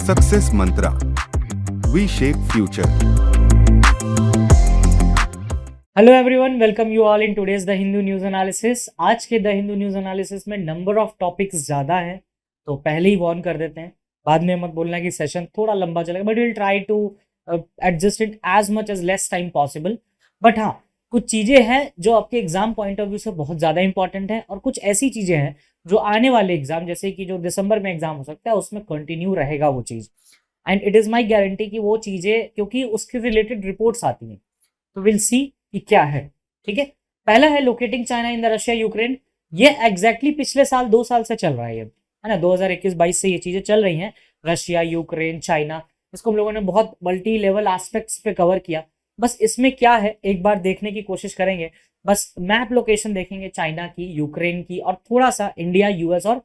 Success Mantra, V shape future. Hello everyone, welcome you all in today's the Hindu news analysis. आज के the Hindu news analysis में number of topics ज़्यादा हैं, तो पहले ही वार्न कर देते हैं। बाद में मत बोलना कि सेशन थोड़ा लंबा चलेगा, but will try to adjust it as much as less time possible. But हाँ, कुछ चीज़ें हैं जो आपके एग्जाम पॉइंट ऑफ व्यू से बहुत ज़्यादा इंपॉर्टेंट है, और कुछ ऐसी चीज़ें हैं जो आने वाले एग्जाम, जैसे कि जो दिसंबर में एग्जाम हो सकता है, उसमें कंटिन्यू रहेगा वो चीज़। And it is my guarantee कि वो चीज़ें, क्योंकि उसके रिलेटेड रिपोर्ट्स आती हैं, तो विल सी कि क्या है। ठीक है, पहला है locating China in the Russia Ukraine. ये एग्जैक्टली पिछले साल 2 साल से चल रहा है, ये है ना, 2021-22 से ये चीजें चल रही हैं, रशिया यूक्रेन चाइना। इसको हम लोगों ने बहुत मल्टी लेवल एस्पेक्ट्स पे कवर किया। बस इसमें क्या है, एक बार देखने की कोशिश करेंगे। बस मैप लोकेशन देखेंगे चाइना की, यूक्रेन की, और थोड़ा सा इंडिया, यूएस और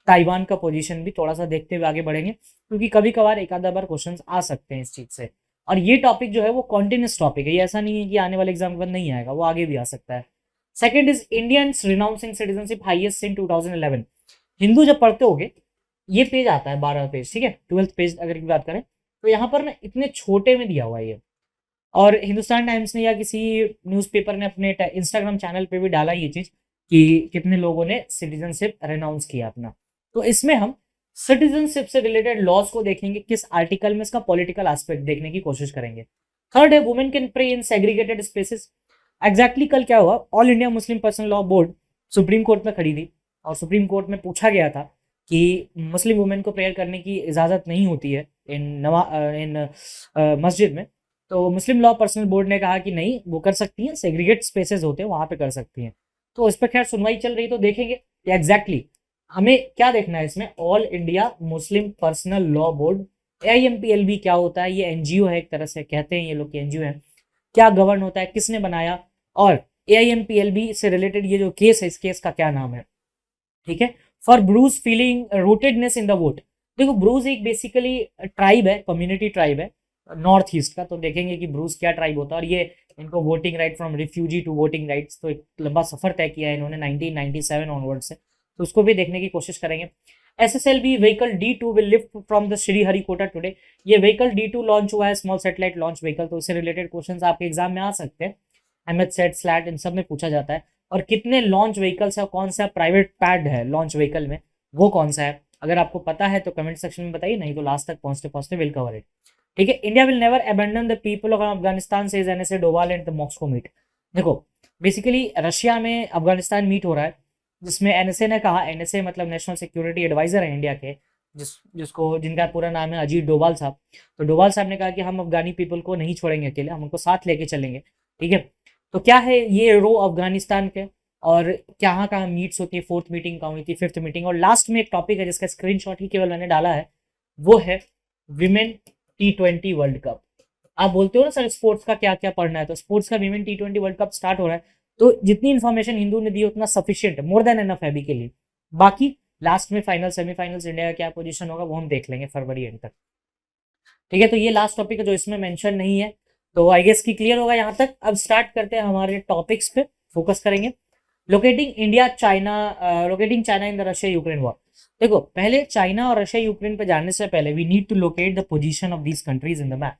ताइवान का पोजीशन भी थोड़ा सा देखते हुए आगे बढ़ेंगे, क्योंकि कभी कभार एक आधा बार क्वेश्चन आ सकते हैं इस चीज से। और ये टॉपिक जो है वो कॉन्टिन्यूस टॉपिक है, ये ऐसा नहीं है कि आने वाले एग्जाम के बाद नहीं आएगा, वो आगे भी आ सकता है। Second is Indians renouncing citizenship highest in 2011। Hindu जब पढ़ते होगे, ये पेज आता है 12 पेज, ठीक है, 12th पेज अगर की बात करें, तो यहाँ पर ना इतने छोटे में दिया हुआ है ये। और हिंदुस्तान टाइम्स ने या किसी न्यूज़पेपर ने अपने इंस्टाग्राम चैनल पे भी डाला ये चीज कि कितने लोगों ने सिटीजनशिप रिनाउंस किया अपना। तो इसमें हम सिटीजनशिप से रिलेटेड लॉज को देखेंगे, किस आर्टिकल में इसका पॉलिटिकल एस्पेक्ट देखने की कोशिश करेंगे। थर्ड है women can pray in segregated spaces. Exactly कल क्या हुआ, all India Muslim personal law board supreme court में खड़ी थी, और सुप्रीम कोर्ट में पूछा गया था कि मुस्लिम वुमेन को प्रेयर करने की इजाज़त नहीं होती है इन मस्जिद में। तो मुस्लिम लॉ पर्सनल बोर्ड ने कहा कि नहीं, वो कर सकती हैं, सेग्रीगेट स्पेसेस होते हैं वहां पे कर सकती हैं। तो इस पर खैर सुनवाई चल रही, तो देखेंगे कि एग्जैक्टली हमें क्या देखना है इसमें। All India Muslim personal law board, AIMPLB क्या होता है, ये एनजीओ है एक तरह से, कहते हैं ये लोग की एनजीओ है, क्या गवर्न होता है, किसने बनाया, और AIMPLB से रिलेटेड ये जो केस है, इस केस का क्या नाम है। ठीक है, for Brus feeling rootedness in the vote. देखो, ब्रूज एक बेसिकली ट्राइब है, कम्युनिटी ट्राइब है नॉर्थ ईस्ट का, तो देखेंगे कि ब्रूज क्या ट्राइब होता है, और ये इनको voting right from refugee to voting rights, तो एक लंबा सफर तय किया है इन्होंने 1997 ऑनवर्ड से, तो उसको भी देखने की कोशिश करेंगे। SSLV vehicle D2 will lift from the Sriharikota today. ये व्हीकल D2 लॉन्च हुआ है, स्मॉल सैटेलाइट लॉन्च व्हीकल, तो इससे रिलेटेड क्वेश्चंस आपके एग्जाम में आ सकते हैं। एमएच सेट स्लैट इन सब में पूछा जाता है। और कितने लॉन्च व्हीकल्स है, कौन सा प्राइवेट पैड है लॉन्च व्हीकल में, वो कौन सा है, अगर आपको पता है तो कमेंट सेक्शन में बताइए, नहीं तो लास्ट तक पहुंचते पहुंचते विल कवर इट। ठीक है, India will never abandon the people of Afghanistan says NSA Doval and the Moscow meet. देखो, बेसिकली रशिया में अफगानिस्तान मीट हो रहा है, जिसमें NSA ने कहा, NSA मतलब नेशनल सिक्योरिटी एडवाइजर है इंडिया के, जिसको जिनका पूरा नाम है अजीत डोभाल साहब। तो डोभाल साहब ने कहा कि हम अफगानी पीपल को नहीं छोड़ेंगे अकेले, हम उनको साथ लेके चलेंगे। ठीक है, तो क्या है ये रो अफगानिस्तान के, और कहाँ कहाँ मीट्स होती है, 4th मीटिंग कहाँ हुई थी, 5th मीटिंग, और लास्ट में एक टॉपिक है जिसका स्क्रीनशॉट ही केवल मैंने डाला है, वो है विमेन T20 वर्ल्ड कप। आप बोलते हो ना सर स्पोर्ट्स का क्या क्या पढ़ना है, तो स्पोर्ट्स का women T20 world cup start हो रहा है, तो जितनी इन्फॉर्मेशन हिंदू ने दी उतना सफिशियंट है, मोर देन एनफ है अभी के लिए। बाकी लास्ट में फाइनल सेमीफाइनल्स इंडिया का क्या पोजीशन होगा वो हम देख लेंगे फरवरी एंड तक। ठीक है, तो ये लास्ट टॉपिक है जो इसमें मेंशन नहीं है, तो आई गेस की क्लियर होगा यहाँ तक। अब स्टार्ट करते हैं हमारे टॉपिक्स पे, फोकस करेंगे। Locating India China, locating China in the Russia Ukraine war. देखो, पहले चाइना और रशिया यूक्रेन पे जाने से पहले we need to locate the position of these countries in the map.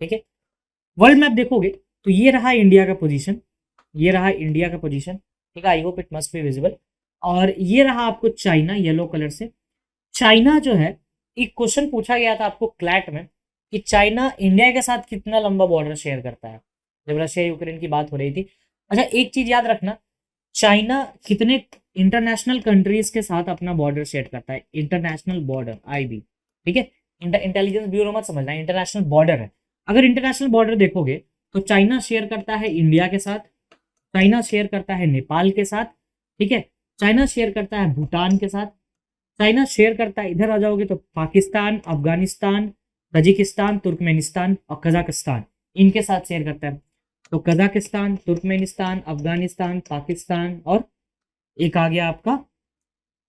ठीक है, वर्ल्ड मैप देखोगे तो ये रहा इंडिया का पोजीशन, ये रहा इंडिया का पोजीशन, ठीक है, I hope it must be visible. और ये रहा आपको चाइना येलो कलर से। चाइना जो है, एक क्वेश्चन पूछा गया था आपको क्लैट में कि चाइना इंडिया के साथ कितना लंबा बॉर्डर शेयर करता है, जब रशिया यूक्रेन की बात हो रही थी। अच्छा, एक चीज याद रखना, चाइना कितने इंटरनेशनल कंट्रीज के साथ अपना बॉर्डर शेयर करता है, इंटरनेशनल बॉर्डर IB। ठीक है, इंटेलिजेंस ब्यूरो मत समझना, इंटरनेशनल बॉर्डर है। अगर इंटरनेशनल बॉर्डर देखोगे तो चाइना शेयर करता है इंडिया के साथ, चाइना शेयर करता है नेपाल के साथ, ठीक है, चाइना शेयर करता है भूटान के साथ, चाइना शेयर करता है, इधर आ जाओगे तो पाकिस्तान, अफगानिस्तान, तजिकिस्तान, तुर्कमेनिस्तान और कजाकिस्तान, इनके साथ शेयर करता है। तो कजाकिस्तान, तुर्कमेनिस्तान, अफगानिस्तान, पाकिस्तान, और एक आ गया आपका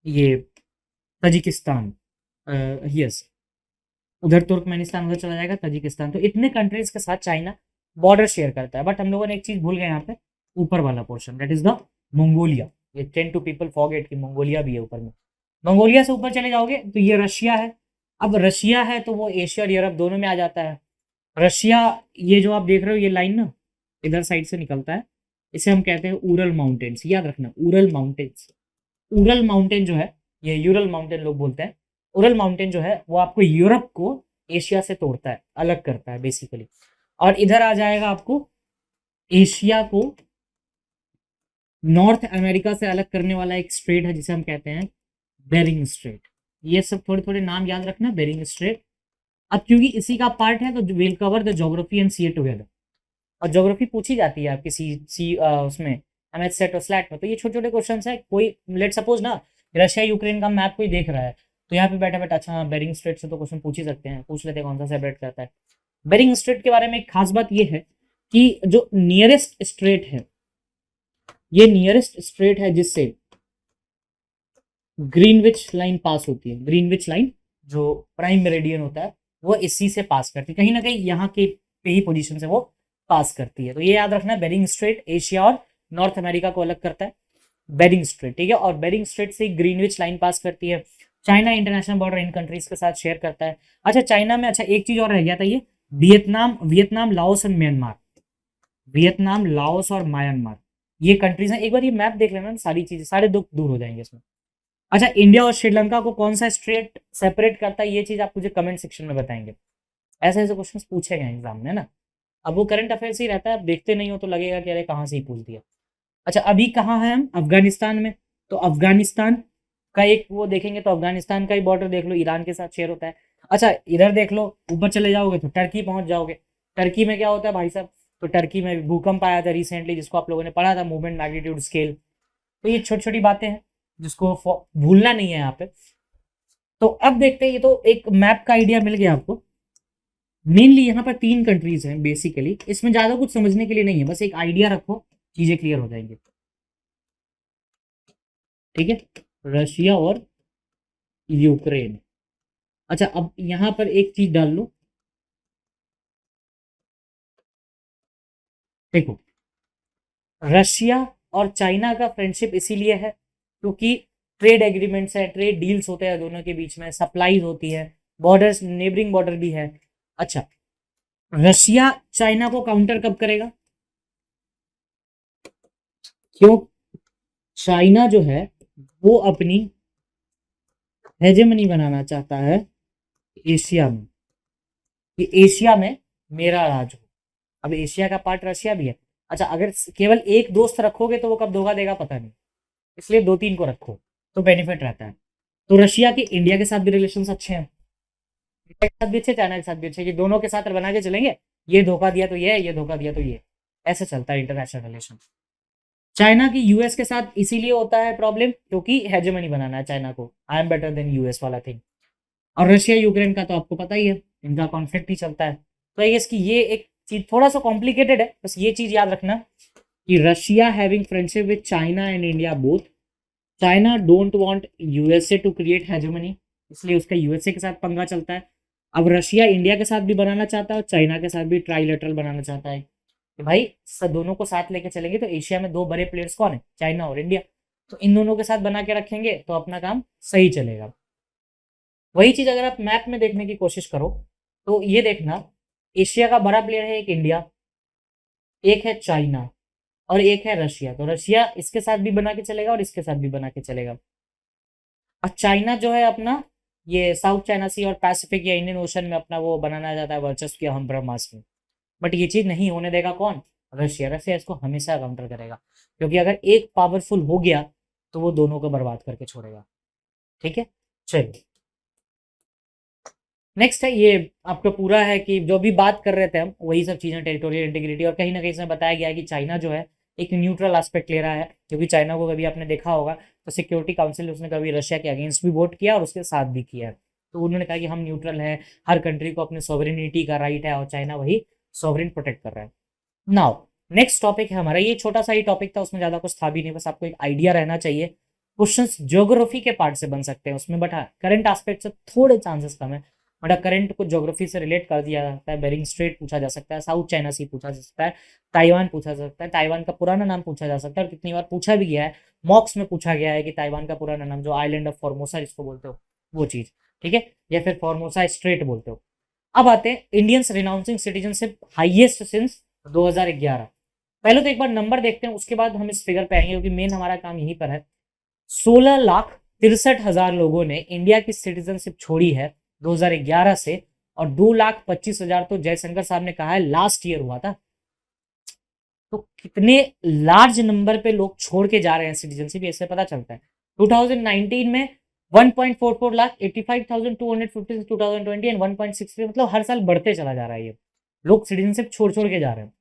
ये तजिकिस्तान, यस, उधर तुर्कमेनिस्तान, उधर चला जाएगा तजिकिस्तान। तो इतने कंट्रीज के साथ चाइना बॉर्डर शेयर करता है। बट हम लोगों ने एक चीज भूल गए यहाँ पे, ऊपर वाला portion, that is the Mongolia. ये टेन टू पीपल फॉरगेट कि मंगोलिया भी है ऊपर में। मंगोलिया से ऊपर चले जाओगे तो ये रशिया है, अब रशिया है तो वो एशिया और यूरोप दोनों में आ जाता है। रशिया, ये जो आप देख रहे हो ये लाइन ना इधर साइड से निकलता है, इसे हम कहते हैं उरल माउंटेन्स, याद रखना उरल माउंटेन्स। उरल माउंटेन जो है, ये यूरल माउंटेन लोग बोलते हैं, उरल माउंटेन जो है वो आपको यूरोप को एशिया से तोड़ता है, अलग करता है बेसिकली। और इधर आ जाएगा आपको एशिया को नॉर्थ अमेरिका से अलग करने वाला एक स्ट्रेट है जिसे हम कहते हैं बेरिंग स्ट्रेट। ये सब थोड़े थोड़े नाम याद रखना, बेरिंग स्ट्रेट। अब क्योंकि इसी का पार्ट है तो will cover the geography and see together. और ज्योग्राफी पूछी जाती है आपकी सी उसमें एमएच सेट और स्लैट में, तो ये छोटे छोटे क्वेश्चन है। कोई लेट सपोज ना रशिया यूक्रेन का मैप कोई देख रहा है तो यहाँ पे बैठा बैठा अच्छा हाँ बेरिंग स्ट्रेट से तो क्वेश्चन पूछ ही सकते हैं, पूछ लेते हैं कौन सा सेपरेट करता है। बेरिंग स्ट्रेट के बारे में एक खास बात ये है कि जो नियरेस्ट स्ट्रेट है, ये नियरेस्ट स्ट्रेट है जिससे ग्रीनविच लाइन पास होती है। ग्रीनविच लाइन जो प्राइम मेरिडियन होता है वो इसी से पास करती है, कहीं ना कहीं यहाँ के पे ही पोजीशन से वो पास करती है। तो ये याद रखना, बेरिंग स्ट्रेट एशिया और नॉर्थ अमेरिका को अलग करता है, बेरिंग स्ट्रेट, ठीक है। और बेरिंग स्ट्रेट से ग्रीनविच लाइन पास करती है। China international border in countries के साथ शेयर करता है। अच्छा चाइना में, अच्छा एक चीज और रह गया था, ये वियतनाम लाओस और म्यांमार, वियतनाम लाओस और म्यांमार ये कंट्रीज हैं। एक बार ये मैप देख लेना, सारी चीजें सारे दुख दूर हो जाएंगे इसमें। अच्छा इंडिया और श्रीलंका को कौन सा स्ट्रेट सेपरेट करता है, ये चीज आप मुझे कमेंट सेक्शन में बताएंगे। ऐसे ऐसे क्वेश्चन पूछे गए एग्जाम में ना। अब वो करंट अफेयर्स ही रहता है, आप देखते नहीं हो तो लगेगा कि अरे कहाँ से ही पूछ दिया। अच्छा अभी कहाँ है हम, अफगानिस्तान में। तो अफगानिस्तान का एक वो देखेंगे तो अफगानिस्तान का ही बॉर्डर देख लो, ईरान के साथ शेयर होता है। अच्छा इधर देख लो, ऊपर चले जाओगे तो टर्की पहुंच जाओगे। टर्की में क्या होता है भाई साहब, तो टर्की में भूकंप आया था रिसेंटली जिसको आप लोगों ने पढ़ा था, मूवमेंट मैग्नीट्यूड स्केल। तो ये छोटी छोटी बातें हैं जिसको भूलना नहीं है यहाँ पे। तो अब देखते हैं, ये तो एक मैप का आइडिया मिल गया आपको। मेनली यहाँ पर 3 कंट्रीज हैं बेसिकली, इसमें ज्यादा कुछ समझने के लिए नहीं है, बस एक आइडिया रखो चीजें क्लियर हो जाएंगी, ठीक है। रशिया और यूक्रेन। अच्छा अब यहाँ पर एक चीज डाल लो, देखो रशिया और चाइना का फ्रेंडशिप इसीलिए है क्योंकि ट्रेड एग्रीमेंट्स है, ट्रेड डील्स होते हैं दोनों के बीच में, सप्लाईज होती है, बॉर्डर्स नेबरिंग बॉर्डर भी है। अच्छा रशिया चाइना को काउंटर कब करेगा, क्यों चाइना जो है वो अपनी हेजेमनी बनाना चाहता है एशिया में, कि एशिया में मेरा राज हो। अब एशिया का पार्ट रशिया भी है। अच्छा अगर केवल एक दोस्त रखोगे तो वो कब धोखा देगा पता नहीं, इसलिए 2-3 को रखो तो बेनिफिट रहता है। तो रशिया के इंडिया के साथ भी रिलेशन अच्छे हैं, इंडिया के साथ भी अच्छे, चाइना के साथ भी अच्छे, कि दोनों के साथ बना के चलेंगे, ये धोखा दिया तो ये धोखा दिया तो ये, ऐसे चलता है इंटरनेशनल रिलेशन। चाइना की यूएस के साथ इसीलिए होता है प्रॉब्लम क्योंकि हेजेमनी बनाना है चाइना को, I am better than US वाला थिंग। और रशिया यूक्रेन का तो आपको पता ही है, इनका कॉन्फ्लिक्ट ही चलता है। तो आई गेस कि ये एक चीज थोड़ा सा कॉम्प्लिकेटेड है, बस ये चीज याद रखना कि Russia having friendship with China and India both, China don't want USA to create hegemony, इसलिए उसका यूएसए के साथ पंगा चलता है। अब रशिया इंडिया के साथ भी बनाना चाहता है और चाइना के साथ भी ट्राइलेटरल बनाना चाहता है कि भाई दोनों को साथ लेके चलेंगे तो एशिया में 2 बड़े प्लेयर्स कौन है, चाइना और इंडिया, तो इन दोनों के साथ बना के रखेंगे तो अपना काम सही चलेगा। वही चीज अगर आप मैप में देखने की कोशिश करो तो ये देखना, एशिया का बड़ा प्लेयर है एक इंडिया, एक है चाइना और एक है रशिया। तो रशिया इसके साथ भी बना के चलेगा और इसके साथ भी बना के चलेगा। और चाइना जो है अपना ये साउथ चाइना सी और पैसिफिक या इंडियन ओशन में अपना वो बनाना चाहता है वर्चस्व की हम ब्रह्मास्त्र में, बट ये चीज नहीं होने देगा कौन, रशिया। रशिया इसको हमेशा काउंटर करेगा क्योंकि अगर एक पावरफुल हो गया तो वो दोनों को बर्बाद करके छोड़ेगा, ठीक है। चलिए नेक्स्ट है, ये आपका पूरा है कि जो भी बात कर रहे थे हम वही सब चीजें, टेरिटोरियल इंटीग्रिटी, और कहीं ना कहीं इसमें बताया गया है कि चाइना जो है एक न्यूट्रल एस्पेक्ट ले रहा है, क्योंकि चाइना को कभी आपने देखा होगा तो सिक्योरिटी काउंसिल उसने कभी रशिया के अगेंस्ट भी वोट किया और उसके साथ भी किया है। तो उन्होंने कहा कि हम न्यूट्रल है, हर कंट्री को अपने सॉवरेनिटी का राइट है, और चाइना वही सॉवरेन प्रोटेक्ट कर रहा है। नाउ नेक्स्ट टॉपिक है हमारा, ये छोटा सा ही टॉपिक था, उसमें ज्यादा कुछ था भी नहीं, बस आपको एक आइडिया रहना चाहिए। क्वेश्चंस ज्योग्राफी के पार्ट से बन सकते हैं उसमें, बट हाँ करंट एस्पेक्ट से थोड़े चांसेस कम है, बट करंट को ज्योग्राफी से रिलेट कर दिया जाता है। बेरिंग स्ट्रेट पूछा जा सकता है, साउथ चाइना सी पूछा जा सकता है, ताइवान पूछा जा सकता है, ताइवान का पुराना नाम पूछा जा सकता है, और कितनी बार पूछा भी गया है, मॉक्स में पूछा गया है कि ताइवान का पुराना नाम जो आइलैंड ऑफ फॉर्मोसा जिसको बोलते हो वो चीज। ठीक है, या फिर फॉर्मोसा स्ट्रेट बोलते हो। अब आते हैं Indians renouncing citizenship highest since 2011। पहले तो एक बार नंबर देखते हैं, उसके बाद हम इस फिगर पे आएंगे, क्योंकि मेन हमारा काम यहीं पर है। 16,63,000 लोगों ने इंडिया की सिटीजनशिप छोड़ी है 2011 से, और 2,25,000 तो जयशंकर साहब ने कहा है लास्ट ईयर हुआ था। तो कितने लार्ज नंबर पे लोग छोड़ के जा रहे हैं सिटीजनशिप, इससे पता चलता है। 2019 में 1.44 लाख, 85,250 2020 एंड 1.63, मतलब हर साल बढ़ते चला जा रहा है। ये लोग सिटीजनशिप छोड़ छोड़ के जा रहे हैं।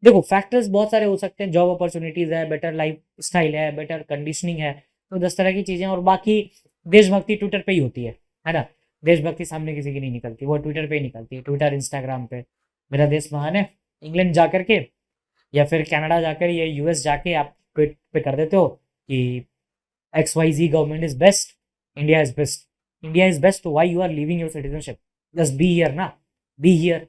देखो फैक्टर्स बहुत सारे हो सकते हैं, जॉब अपॉर्चुनिटीज है, बेटर लाइफ स्टाइल है, बेटर कंडीशनिंग है, तो 10 तरह की चीजें। और बाकी देशभक्ति ट्विटर पे ही होती है ना। देशभक्ति सामने किसी की नहीं निकलती, वो ट्विटर पे ही निकलती है, ट्विटर इंस्टाग्राम पे। मेरा देश महान है, इंग्लैंड जाकर के या फिर कनाडा जाकर या यूएस जाके आप ट्वीट पे कर देते हो कि XYZ government is best, India is best, India is best, why you are living your citizenship, just be here ना, be here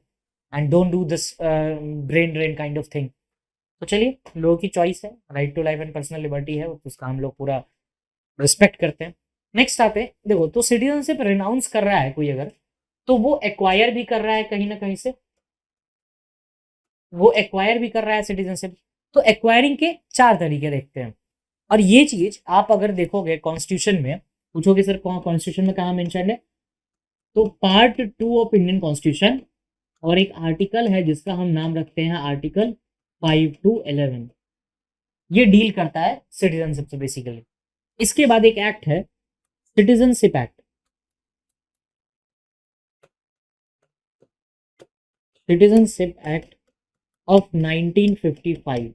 and don't do this brain drain kind of thing. तो चलिए, लोगों की चॉइस है, right to life and personal liberty है, उसका हम लोग पूरा रिस्पेक्ट करते हैं। नेक्स्ट आते हैं, देखो तो सिटीजनशिप रिनाउंस कर रहा है कोई अगर, तो वो एक्वायर भी कर रहा है कहीं ना कहीं से, वो एक्वायर भी कर रहा है सिटीजनशिप। तो एक्वायरिंग के 4 तरीके देखते हैं, और ये चीज आप अगर देखोगे कॉन्स्टिट्यूशन में, पूछोगे सर कॉन्स्टिट्यूशन में कहाँ मेंशन है, तो पार्ट 2 ऑफ इंडियन कॉन्स्टिट्यूशन, और एक आर्टिकल है जिसका हम नाम रखते हैं आर्टिकल 5 to 11, ये डील करता है सिटीजनशिप से बेसिकली। इसके बाद एक एक्ट है citizenship act, citizenship act of 1955,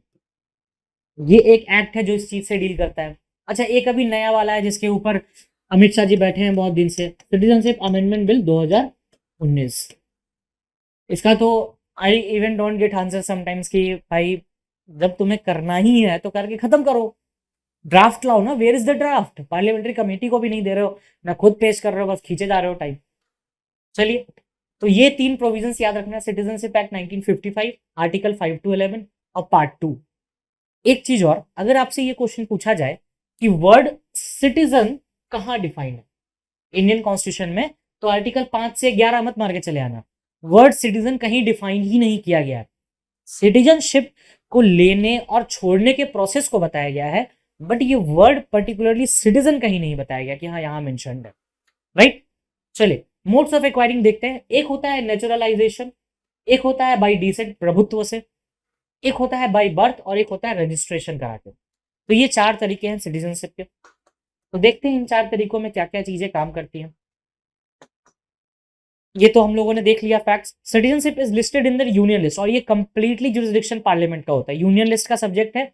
ये एक एक्ट है जो इस चीज से डील करता है। अच्छा, एक अभी नया वाला है जिसके ऊपर अमित शाह जी बैठे हैं बहुत दिन से, सिटीजनशिप अमेंडमेंट बिल 2019। इसका तो I even don't get answer sometimes कि भाई जब तुम्हें करना ही है तो करके खत्म करो, ड्राफ्ट लाओ ना, where is the draft, parliamentary committee को भी नहीं दे रहे हो ना, खुद पेश कर रहे हो, बस खींचे जा रहे हो टाइम। चलिए, तो ये 3 प्रोविजंस याद रखना, सिटीजनशिप एक्ट 1955, आर्टिकल 5 to 11 और पार्ट 2। एक चीज और, अगर आपसे ये क्वेश्चन पूछा जाए कि वर्ड सिटीजन कहाँ डिफाइंड है इंडियन कॉन्स्टिट्यूशन में, तो आर्टिकल 5 से 11 मत मार के चले आना, वर्ड सिटीजन कहीं डिफाइन ही नहीं किया गया है। सिटीजनशिप को लेने और छोड़ने के प्रोसेस को बताया गया है, बट ये वर्ड पर्टिकुलरली सिटीजन कहीं नहीं बताया गया कि हाँ यहाँ मेंशन्ड है, राइट। चलिए, मोड्स ऑफ एक्वायरिंग देखते हैं। एक होता है नेचुरलाइजेशन, एक होता है बाय डिसेंट प्रभुत्व से, एक होता है बाय बर्थ, और एक होता है रजिस्ट्रेशन करा के। तो ये 4 तरीके हैं सिटीजनशिप के। तो देखते हैं इन 4 तरीकों में क्या क्या चीजें काम करती हैं। ये तो हम लोगों ने देख लिया facts. Citizenship is listed in the union list, और ये कंप्लीटली जुरिसडिक्शन पार्लियामेंट का होता है, यूनियन लिस्ट का सब्जेक्ट है।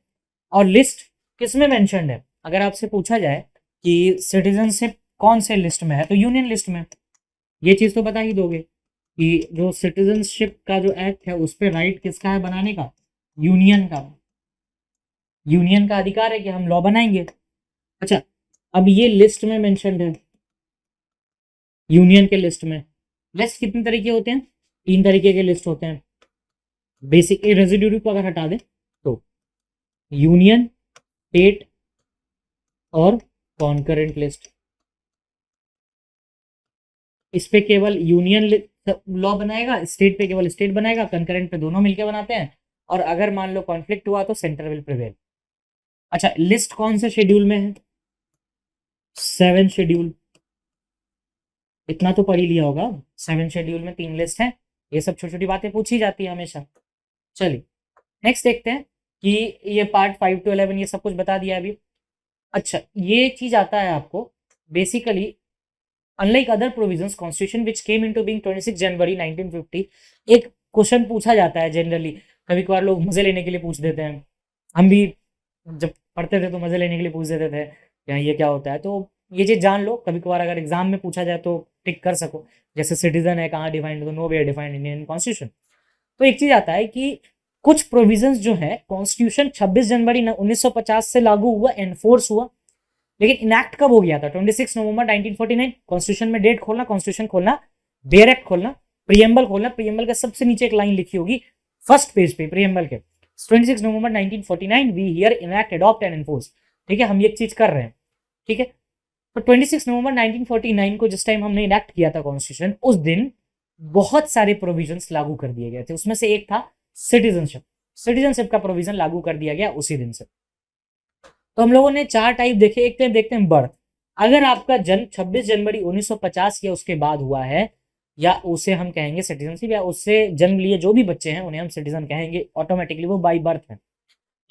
और लिस्ट किसमें मेंशन्ड है, अगर आपसे पूछा जाए कि सिटीजनशिप कौन से लिस्ट में है, तो यूनियन लिस्ट में। ये चीज तो बता ही दोगे कि जो सिटीजनशिप का जो एक्ट है उस पर राइट किसका है बनाने का, यूनियन का। यूनियन का अधिकार है कि हम लॉ बनाएंगे। अच्छा, अब ये लिस्ट में मेंशन्ड है, यूनियन के लिस्ट में। लिस्ट कितने तरीके होते हैं, 3 तरीके के लिस्ट होते हैं। बेसिक रेजिड्यूरी को अगर हटा दें तो यूनियन, स्टेट और कॉन्करेंट लिस्ट। इस पे केवल यूनियन लॉ बनाएगा, स्टेट पे केवल स्टेट बनाएगा, कंकरेंट पे दोनों मिलकर बनाते हैं, और अगर मान लो कॉन्फ्लिक्ट हुआ तो सेंटर विल प्रिवेल। अच्छा, लिस्ट कौन से शेड्यूल में है, 7 शेड्यूल, इतना तो पढ़ ही लिया होगा। 7 शेड्यूल में 3 लिस्ट है, ये सब छोटी छोटी बातें पूछी जाती है हमेशा। चलिए, नेक्स्ट देखते हैं कि ये पार्ट 5 to 11 ये सब कुछ बता दिया अभी। अच्छा, ये चीज आता है आपको basically, unlike other provisions constitution which came into being 26 जनवरी 1950, एक क्वेश्चन पूछा जाता है जनरली, कभी कभार लोग मजे लेने के लिए पूछ देते हैं, हम भी जब पढ़ते थे तो मजे लेने के लिए पूछ देते थे या ये क्या होता है, तो ये चीज जान लो, कभी कभार अगर एग्जाम में पूछा जाए तो टिक कर सको। जैसे सिटीजन है कहाँ डिफाइंड, तो nowhere defined Indian constitution. तो एक चीज आता है कि कुछ प्रोविजंस जो है कॉन्स्टिट्यूशन 26 जनवरी 1950 से लागू हुआ, एनफोर्स हुआ, लेकिन इनैक्ट कब हो गया था, 26 नवंबर 1949। कॉन्स्टिट्यूशन में डेट खोलना, कॉन्स्टिट्यूशन खोलना, बेयर एक्ट खोलना, प्रियम्बल खोलना, प्रियम्बल का सबसे नीचे एक लाइन लिखी होगी फर्स्ट पेज पे प्रियम्बल के, 26 November 1949 we here enact, adopt and enforce. ठीक है, हम ये चीज कर रहे हैं, ठीक है। तो 26 नवंबर 1949 को जिस टाइम हमने इनेक्ट किया था कॉन्स्टिट्यूशन, उस दिन बहुत सारे प्रोविजंस लागू कर दिए गए थे। उसमें से एक था सिटीजनशिप। सिटीजनशिप का प्रोविजन लागू कर दिया गया उसी दिन से। तो हम लोगों ने 4 टाइप देखे। एक टाइप देखते हैं बर्थ। अगर आपका जन्म 26 जनवरी 1950 या उसके बाद हुआ है, या उसे हम कहेंगे सिटीजनशिप, या उससे जन्म लिए जो भी बच्चे हैं उन्हें हम सिटीजन कहेंगे, ऑटोमेटिकली वो बाई बर्थ है।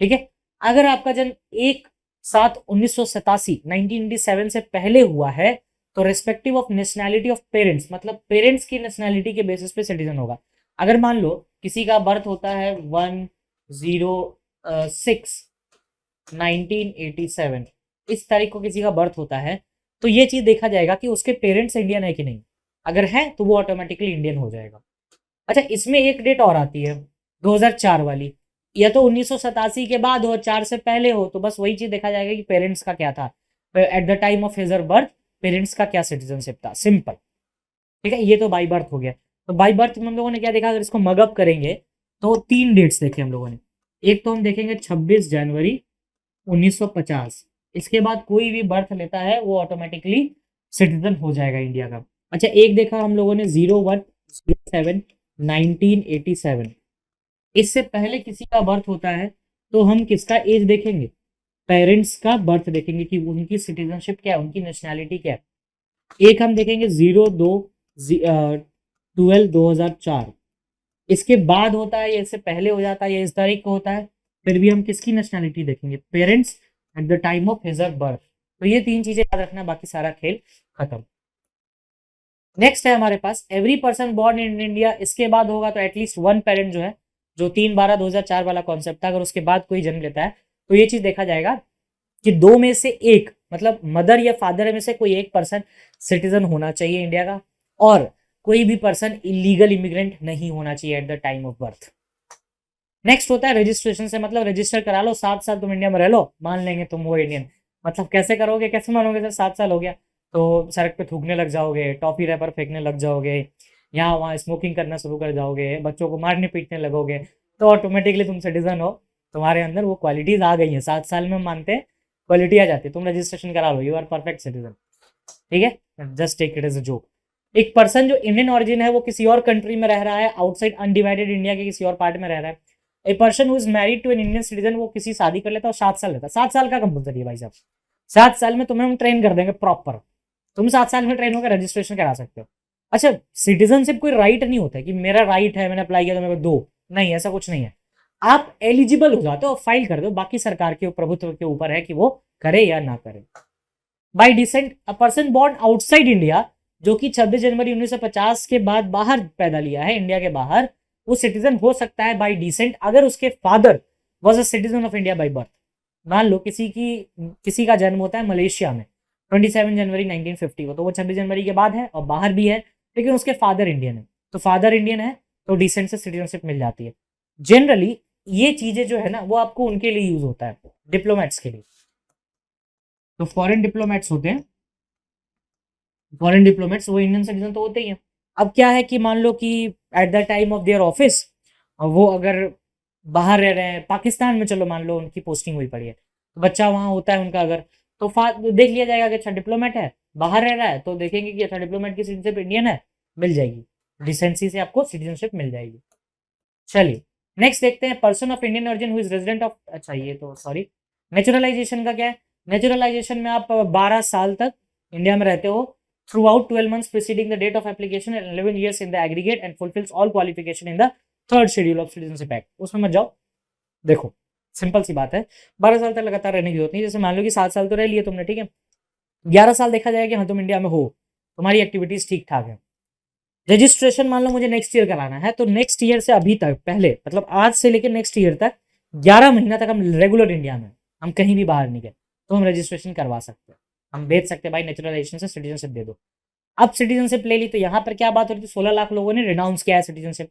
ठीक है। अगर आपका जन्म 1/7/1987 1987 से पहले हुआ है, तो respective of nationality of parents, मतलब पेरेंट्स की नेशनैलिटी के बेसिस पे सिटीजन होगा। अगर मान लो किसी का बर्थ होता है 1/06/1987, इस तारीख को किसी का बर्थ होता है, तो ये चीज देखा जाएगा कि उसके पेरेंट्स इंडियन है कि नहीं। अगर है तो वो ऑटोमेटिकली इंडियन हो जाएगा। अच्छा, इसमें एक डेट और आती है 2004 वाली। या तो 1987 के बाद हो और 4 से पहले हो, तो बस वही चीज देखा जाएगा कि पेरेंट्स का क्या था at the time of his her birth, parents का क्या सिटीजनशिप था। सिंपल। ठीक है, ये तो बाई बर्थ हो गया। तो बाई बर्थ में हम लोगों ने क्या देखा, अगर इसको मगअप करेंगे तो 3 डेट्स देखे हम लोगों ने। एक तो हम देखेंगे 26 जनवरी 1950। इसके बाद कोई भी बर्थ लेता है वो ऑटोमेटिकली सिटीजन हो जाएगा इंडिया का। अच्छा, एक देखा हम लोगों ने 01/07/1987। इससे पहले किसी का बर्थ होता है तो हम किसका एज देखेंगे, पेरेंट्स का बर्थ देखेंगे कि उनकी सिटीजनशिप क्या है, उनकी नेशनैलिटी क्या है। एक हम देखेंगे 02/12/2004। इसके बाद होता है या इससे पहले हो जाता है या इस तारीख को होता है, फिर भी हम किसकी नेशनैलिटी देखेंगे, parents at the time of his her birth. तो ये 3 चीजें याद रखना, बाकी सारा खेल खत्म। नेक्स्ट है हमारे पास every person born in India. इसके बाद होगा तो एटलीस्ट 1 पेरेंट जो है, जो 3/12/2004 वाला कॉन्सेप्ट था, अगर उसके बाद कोई जन्म लेता है तो ये चीज देखा जाएगा कि 2 में से एक, मतलब मदर या फादर में से कोई एक पर्सन सिटीजन होना चाहिए इंडिया का, और कोई भी पर्सन इलीगल इमिग्रेंट नहीं होना चाहिए eight the time of birth. Next होता है रजिस्ट्रेशन से, मतलब रजिस्टर करा लो, 7 साल तुम इंडिया में रह लो, मान लेंगे तुम वो इंडियन। मतलब कैसे करोगे, कैसे मानोगे सर 7 साल हो गया, तो सड़क पे थूकने लग जाओगे, टॉफी रैपर फेंकने लग जाओगे, यहाँ वहाँ स्मोकिंग करना शुरू कर जाओगे, बच्चों को मारने पीटने लगोगे, तो ऑटोमेटिकली तुम सिटीजन हो। तुम्हारे अंदर वो क्वालिटीज आ गई हैं, 7 साल में मानते हैं क्वालिटी आ जाती है, तुम रजिस्ट्रेशन करा लो, यू आर परफेक्ट सिटीजन। ठीक है, just take it as a joke. एक पर्सन जो इंडियन ऑरिजिन है वो किसी और कंट्री में रह रहा है, आउटसाइड अनडिवाइडेड इंडिया के किसी और पार्ट में रह रहा है। A person who is married to an Indian citizen, वो किसी शादी कर लेता है और 7 साल लेता है। 7 साल का कंपलसरी है भाई साहब। 7 साल में तुम्हें हम ट्रेन कर देंगे प्रॉपर, तुम 7 साल में ट्रेन होकर रजिस्ट्रेशन करा सकते हो। अच्छा, सिटीजनशिप कोई राइट नहीं होता है कि मेरा राइट है, मैंने अप्लाई किया तो मेरे को दो, नहीं, ऐसा कुछ नहीं है। आप एलिजिबल हो जाते हो, फाइल कर दो, बाकी सरकार के प्रभुत्व के ऊपर है कि वो करे या ना करे। By descent a person born outside India, जो कि 26 जनवरी 1950 के बाद बाहर पैदा लिया है, इंडिया के बाहर, वो सिटीजन हो सकता है बाय डिसेंट अगर उसके father was a citizen of India by birth. मान लो किसी का जन्म होता है मलेशिया में 27 जनवरी 1950 को, तो वो 26 जनवरी के बाद है और बाहर भी है, लेकिन उसके फादर इंडियन है, तो फादर इंडियन है तो डिसेंट से सिटीजनशिप मिल जाती है। जनरली ये चीजें जो है ना वो आपको उनके लिए यूज होता है, डिप्लोमेट्स के लिए। तो फॉरेन डिप्लोमेट्स होते हैं, फॉरेन डिप्लोमेट्स वो इंडियन सिटीजन तो होते ही हैं। अब क्या है कि मान लो कि eight the time of their office वो अगर बाहर रह रहे हैं, पाकिस्तान में, चलो मान लो उनकी पोस्टिंग हुई पड़ी है, तो बच्चा वहां होता है उनका, अगर तो देख लिया जाएगा कि अच्छा डिप्लोमेट है, बाहर रह रहा है, तो देखेंगे कि अच्छा डिप्लोमेट की सिटीजनशिप इंडियन है, मिल जाएगी, डिसेंसी से आपको सिटीजनशिप मिल जाएगी। चलिए नेक्स्ट देखते हैं person of Indian origin who is resident of, अच्छा ये तो सॉरी, नेचुरलाइजेशन का क्या है। नेचुरलाइजेशन में आप 12 साल तक इंडिया में रहते हो throughout 12 months preceding the date of application and 11 years in the aggregate and fulfills all qualification in the third schedule of citizenship act। उसमें मत जाओ, देखो सिंपल सी बात है, 12 साल तक लगातार रहने की जरूरत नहीं। जैसे मान लो कि 7 साल तो रह लिए तुमने, ठीक है, 11 साल देखा जाएगा कि हाँ तुम इंडिया में हो, तुम्हारी एक्टिविटीज ठीक ठाक है। रजिस्ट्रेशन मान लो मुझे नेक्स्ट ईयर कराना है, तो नेक्स्ट ईयर से अभी तक पहले, मतलब आज से लेकर नेक्स्ट ईयर तक 11 महीना तक हम रेगुलर इंडिया में, हम कहीं भी बाहर नहीं गए, तो हम रजिस्ट्रेशन करवा सकते हैं, हम भेज सकते हैं भाई नेचुरलाइजेशन से सिटीजनशिप दे दो। अब सिटीजनशिप ले ली, तो यहाँ पर क्या बात हो रही थी, 16 लाख लोगों ने रिनाउंस किया है सिटीजनशिप।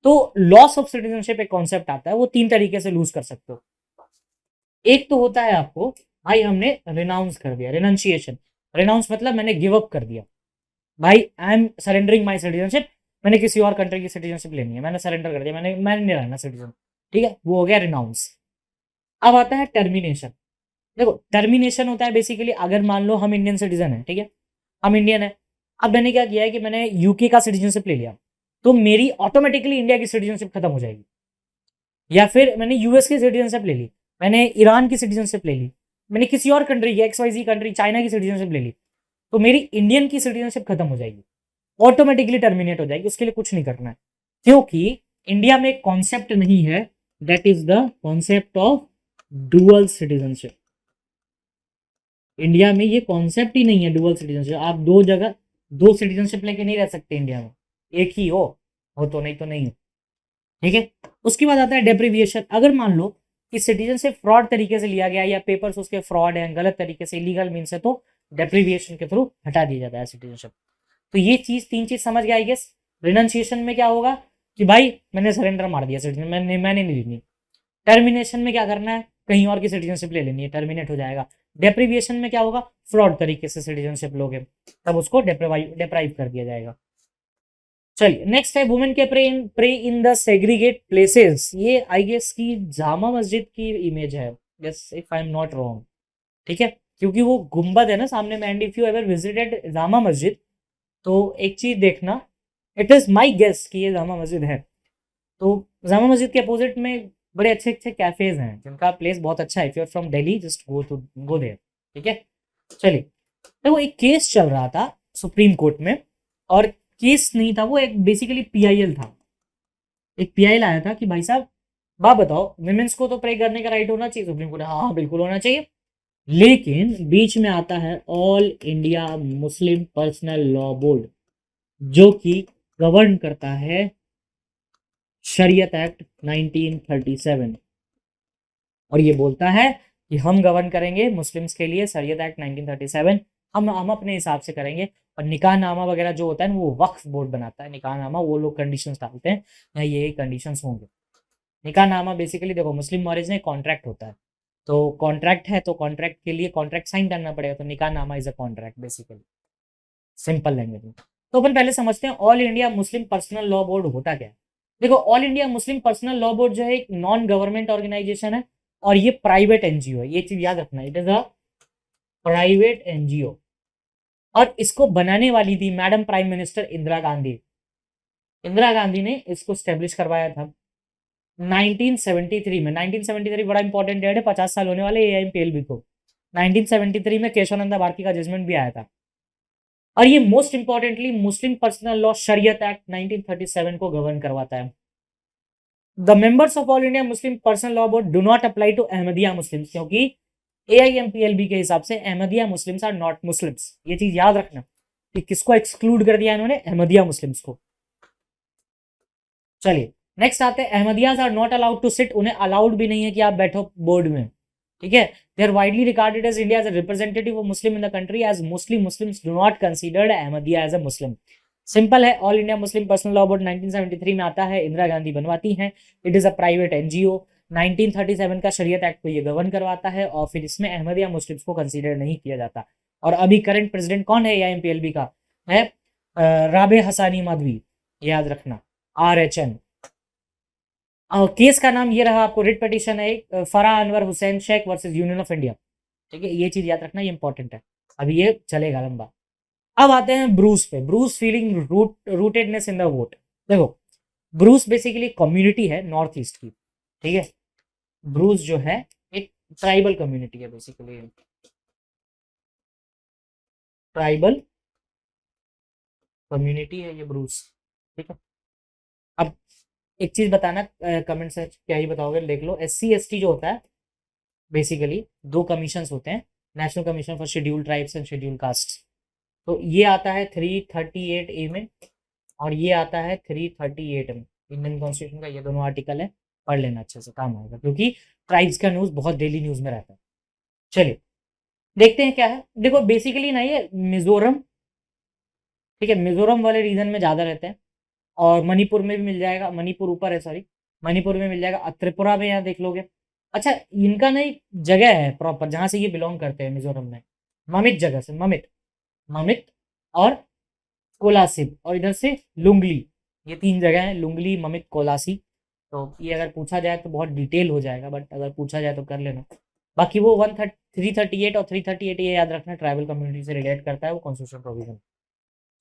तो लॉस ऑफ सिटीजनशिप एक कॉन्सेप्ट आता है, वो 3 तरीके से लूज कर सकते हो। एक तो होता है आपको भाई हमने रिनाउंस कर दिया, रिनाउंसिएशन। रिनाउंस मतलब मैंने गिव अप कर दिया, भाई I am surrendering my citizenship, मैंने किसी और कंट्री की सिटीजनशिप लेनी है, मैंने सरेंडर कर दिया, मैंने नहीं रहना सिटीजन, ठीक है, वो हो गया रिनाउंस। अब आता है टर्मिनेशन। देखो टर्मिनेशन होता है बेसिकली, अगर मान लो हम इंडियन सिटीजन है, ठीक है, हम इंडियन है, अब मैंने क्या किया है कि मैंने यूके का सिटीजनशिप ले लिया, तो मेरी ऑटोमेटिकली इंडिया की सिटीजनशिप खत्म हो जाएगी। या फिर मैंने यूएस की सिटीजनशिप ले ली, मैंने ईरान की सिटीजनशिप ले ली, मैंने किसी और कंट्री की XYZ कंट्री चाइना की सिटीजनशिप ले ली, तो मेरी इंडियन की सिटीजनशिप खत्म हो जाएगी, ऑटोमेटिकली टर्मिनेट हो जाएगी, उसके लिए कुछ नहीं करना है। क्योंकि इंडिया में एक कॉन्सेप्ट नहीं है, that is the concept of dual citizenship. India में ये कॉन्सेप्ट ही नहीं है डुअल सिटीजनशिप। आप दो जगह दो सिटीजनशिप लेके नहीं रह सकते इंडिया में, एक ही हो तो नहीं तो नहीं हो, ठीक है। उसके बाद आता है डेप्रीविएशन। अगर मान लो कि सिटीजनशिप फ्रॉड तरीके से लिया गया या पेपर्स उसके फ्रॉड हैं, गलत तरीके से, इलीगल मीन से, तो डेप्रीविएशन के थ्रू हटा दिया जाता है सिटीजनशिप। तो ये चीज, तीन चीज समझ गया आई गेस। रिनंसिएशन में क्या होगा कि भाई मैंने सरेंडर मार दिया सिटीजन, मैंने नहीं लेनी। टर्मिनेशन में क्या करना है, कहीं और की सिटीजनशिप ले लेनी है, टर्मिनेट हो जाएगा। डेप्रीविएशन में क्या होगा, फ्रॉड तरीके से सिटीजनशिप लोगे तब उसको डेप्राइव कर दिया जाएगा। चलिए नेक्स्ट है वुमेन के pray in the segregate places. ये आई गेस की जामा मस्जिद की इमेज है, yes if I am not wrong, ठीक है, क्योंकि वो गुंबद है ना सामने में। And if you ever visited Jama Masjid तो एक चीज देखना, इट इज माई गेस कि ये जामा मस्जिद है। तो जामा मस्जिद के अपोजिट में बड़े अच्छे अच्छे कैफेज हैं जिनका प्लेस बहुत अच्छा है। If you are from Delhi just go there, ठीक है। चलिए, तो एक केस चल रहा था सुप्रीम कोर्ट में, और केस नहीं था वो, एक बेसिकली PIL था। एक PIL आया था कि भाई साहब बात बताओ, विमेंस को तो प्रे करने का राइट होना चाहिए। सुप्रीम कोर्ट, हाँ बिल्कुल होना चाहिए, लेकिन बीच में आता है All India Muslim personal law board, जो कि गवर्न करता है शरीयत एक्ट 1937, और ये बोलता है कि हम गवर्न करेंगे मुस्लिम्स के लिए शरीयत एक्ट 1937, हम अपने हिसाब से करेंगे। और निकाह नामा वगैरह जो होता है वो वक्फ बोर्ड बनाता है। निकाह नामा वो लोग कंडीशंस डालते हैं, यहाँ ये कंडीशंस होंगे। निकाह नामा बेसिकली देखो, मुस्लिम मैरिज में कॉन्ट्रैक्ट होता है, तो कॉन्ट्रैक्ट है तो कॉन्ट्रैक्ट के लिए कॉन्ट्रैक्ट साइन करना पड़ेगा, तो निकाह नामा is a contract basically, simple language में। तो अपन पहले समझते हैं all India Muslim personal law board होता क्या है। देखो, all India Muslim personal law board जो है एक नॉन गवर्नमेंट ऑर्गेनाइजेशन है, और ये प्राइवेट NGO है, ये चीज याद रखना, it is a private NGO। और इसको बनाने वाली थी madam prime minister Indira Gandhi. Indira Gandhi ने इसको स्टेब्लिश करवाया था 1973 में। 1973 बड़ा इंपॉर्टेंट डेट है, 50 साल होने वाले AIMPLB को। 1973 में केशवानंदा भारती का जजमेंट भी आया था। और ये most importantly Muslim personal law Shariat act 1937 को गवर्न करवाता है। The members of all India Muslim personal law board do not apply to Ahmadiya Muslims, क्योंकि AIMPLB के हिसाब से Ahmadiya Muslims are not Muslims. ये चीज याद रखना कि किसको एक्सक्लूड कर दिया इन्होंने, अहमदिया मुस्लिम्स को। चलिए नेक्स्ट आते हैं, Ahmadiyas are not allowed to sit, उन्हें अलाउड भी नहीं है कि आप बैठो बोर्ड में, ठीक है। They are widely regarded as India as a representative of Muslim in the country, as mostly Muslims do not considered Ahmadiya as a Muslim. Simple है, All India Muslim personal law Board 1973 में आता है, इंदिरा गांधी बनवाती हैं। It is a private NGO। 1937 का शरीयत act को ये गवर्न करवाता है, और फिर इसमें अहमदिया मुस्लिम्स को कंसीडर नहीं किया जाता। और अभी करंट प्रेसिडेंट कौन है AIMPLB का, है राबे हसानी माधवी, याद रखना, RHN। केस का नाम ये रहा आपको, रिट पिटीशन है Farah Anwar Hussain Shaikh versus union of India, ठीक है। ये चीज याद रखना, ये इंपॉर्टेंट है, अभी ये चलेगा लंबा। अब आते हैं ब्रूस पे, Bruce feeling rootedness in the vote. देखो, ब्रूस बेसिकली कम्युनिटी है नॉर्थ ईस्ट की, ठीक है। ब्रूस जो है एक ट्राइबल कम्युनिटी है, बेसिकली ट्राइबल कम्युनिटी है ये ब्रूस, ठीक है। अब एक चीज बताना, कमेंट से क्या ही बताओगे, देख लो। SC ST जो होता है बेसिकली दो कमीशंस होते हैं, national commission for scheduled tribes and scheduled caste. तो ये आता है 338A में, और ये आता है 338 में इंडियन कॉन्स्टिट्यूशन का। ये दोनों आर्टिकल है, पढ़ लेना अच्छे से, काम आएगा, क्योंकि ट्राइब्स का न्यूज बहुत डेली न्यूज में रहता है। चलिए देखते हैं क्या है। देखो बेसिकली ना ये मिजोरम, ठीक है, मिजोरम वाले रीजन में ज्यादा रहते हैं, और मणिपुर में भी मिल जाएगा, मणिपुर ऊपर है सॉरी, मणिपुर में मिल जाएगा, त्रिपुरा में यहाँ देख लोगे। अच्छा, इनका ना एक जगह है प्रॉपर जहां से ये बिलोंग करते हैं मिजोरम में, ममित जगह से, ममित ममित और कोलासिब, और इधर से लुंगली, ये तीन जगह है, लुंगली ममित कोलासी। तो ये अगर पूछा जाए तो बहुत डिटेल हो जाएगा, बट अगर पूछा जाए तो कर लेना। बाकी वो 338 और 338 ये याद रखना ट्राइबल कम्युनिटी से रिलेट करता है, वो कॉन्स्टिट्यूशन प्रोविजन।